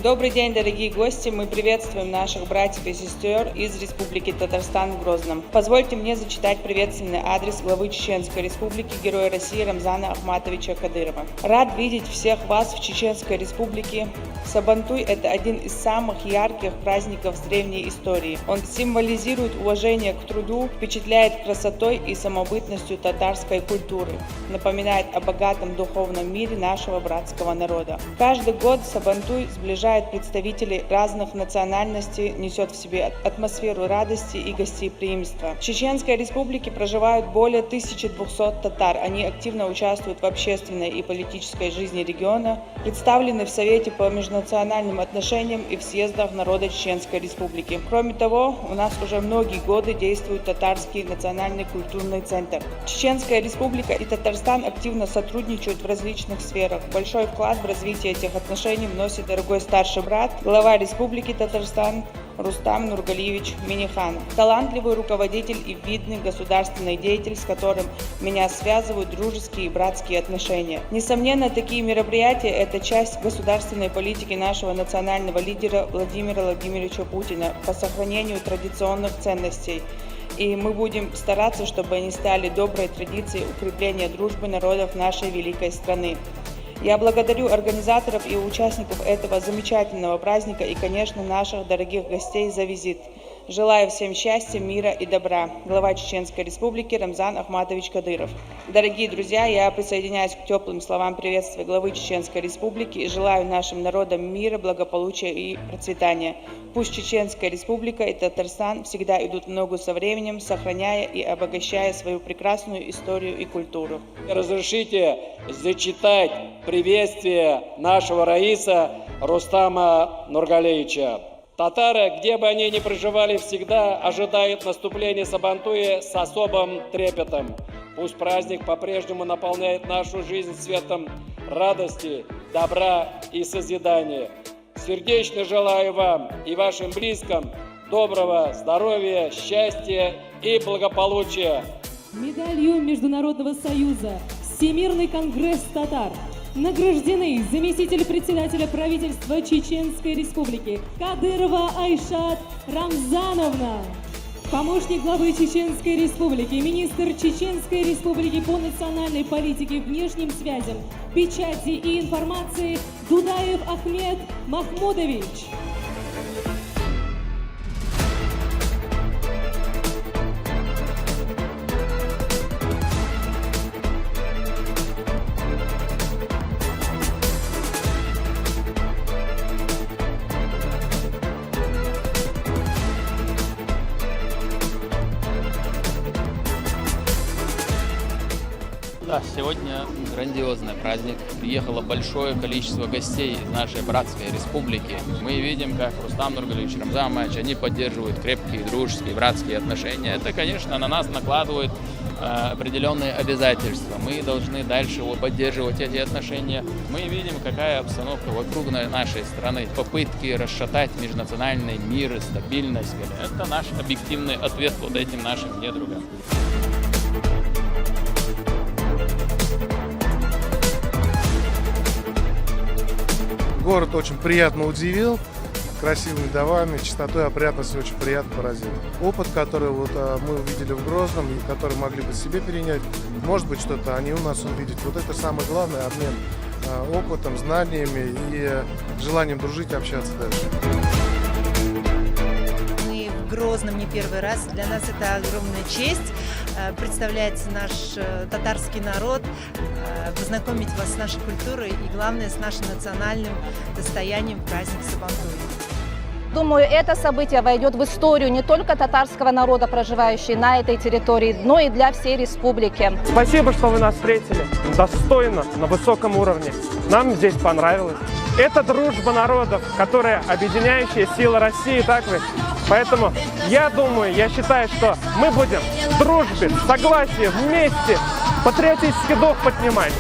Добрый день, дорогие гости! Мы приветствуем наших братьев и сестер из Республики Татарстан в Грозном. Позвольте мне зачитать приветственный адрес главы Чеченской Республики, Героя России Рамзана Ахматовича Кадырова. Рад видеть всех вас в Чеченской Республике. Сабантуй – это один из самых ярких праздников с древней истории. Он символизирует уважение к труду, впечатляет красотой и самобытностью татарской культуры, напоминает о богатом духовном мире нашего братского народа. Каждый год Сабантуй сближает представителей разных национальностей, несет в себе атмосферу радости и гостеприимства. В Чеченской Республике проживают более 1200 татар. Они активно участвуют в общественной и политической жизни региона, представлены в Совете по межнациональным отношениям и в съездах народа Чеченской Республики. Кроме того, у нас уже многие годы действует Татарский национальный культурный центр. Чеченская Республика и Татарстан активно сотрудничают в различных сферах. Большой вклад в развитие этих отношений вносит дорогой старший брат, глава Республики Татарстан Рустам Нургалиевич Миниханов. Талантливый руководитель и видный государственный деятель, с которым меня связывают дружеские и братские отношения. Несомненно, такие мероприятия – это часть государственной политики нашего национального лидера Владимира Владимировича Путина по сохранению традиционных ценностей. И мы будем стараться, чтобы они стали доброй традицией укрепления дружбы народов нашей великой страны. Я благодарю организаторов и участников этого замечательного праздника и, конечно, наших дорогих гостей за визит. Желаю всем счастья, мира и добра. Глава Чеченской Республики Рамзан Ахматович Кадыров. Дорогие друзья, я присоединяюсь к теплым словам приветствия главы Чеченской Республики и желаю нашим народам мира, благополучия и процветания. Пусть Чеченская Республика и Татарстан всегда идут в ногу со временем, сохраняя и обогащая свою прекрасную историю и культуру. Разрешите зачитать приветствие нашего раиса Рустама Нургалиевича. Татары, где бы они ни проживали, всегда ожидают наступления Сабантуя с особым трепетом. Пусть праздник по-прежнему наполняет нашу жизнь светом радости, добра и созидания. Сердечно желаю вам и вашим близким доброго здоровья, счастья и благополучия. Медалью Международного союза «Всемирный конгресс татар» награждены заместитель председателя правительства Чеченской Республики Кадырова Айшат Рамзановна, помощник главы Чеченской Республики, министр Чеченской Республики по национальной политике, внешним связям, печати и информации Дудаев Ахмед Махмудович. Да, сегодня грандиозный праздник. Приехало большое количество гостей из нашей братской республики. Мы видим, как Рустам Нургалиевич, Рамзан Ахматович, они поддерживают крепкие, дружеские, братские отношения. Это, конечно, на нас накладывает определенные обязательства. Мы должны дальше поддерживать эти отношения. Мы видим, какая обстановка вокруг нашей страны. Попытки расшатать межнациональный мир и стабильность. Это наш объективный ответ вот этим нашим недругам. Город очень приятно удивил, красивыми домами, чистотой, опрятностью очень приятно поразил. Опыт, который мы увидели в Грозном, и который могли бы себе перенять, может быть, что-то они у нас увидят. Вот это самое главное, обмен опытом, знаниями и желанием дружить и общаться дальше. Мы в Грозном не первый раз. Для нас это огромная честь представлять наш татарский народ, познакомить вас с нашей культурой и, главное, с нашим национальным достоянием праздник Сабантуй. Думаю, это событие войдет в историю не только татарского народа, проживающего на этой территории, но и для всей республики. Спасибо, что вы нас встретили достойно, на высоком уровне. Нам здесь понравилось. Это дружба народов, которая объединяющая сила России, так ведь? Поэтому я думаю, я считаю, что мы будем в дружбе, в согласии, вместе патриотический дух поднимать.